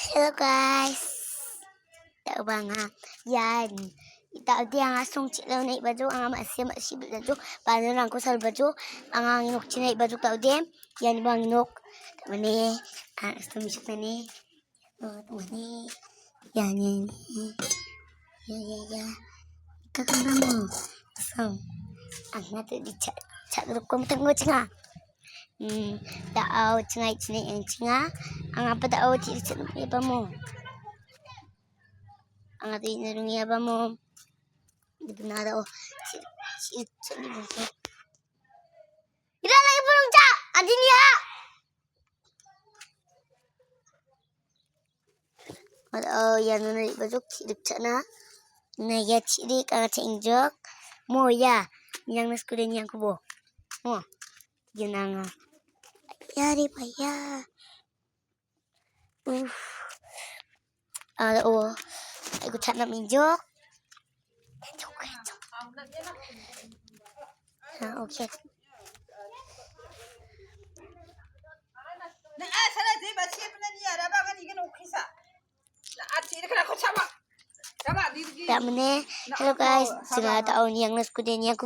Hello guys. Tạo bằng yan. Tạo dia nga song chilo na ibadyo ang maasim asib dadyo paano lang ko sa badyo ang inok china ibadyo tao dem yan bang inok mani gusto mi na ni mani yan ya kakanda mo so ang nato di chat grup ko matang nga daaw chingay china yang chinga ang apa daaw ti chat iba mo ang ating narungi ba mo dito na daw si libuso ila lagi pulong cha adin ya yan na ibadok hidup cha na ya ciri kang injok mo ya yang nas kuda yang kubo mo yun ang yari pa ya aku cak nak minjok. Okay. Hello guys, sudah tahun yang nas kuda ni aku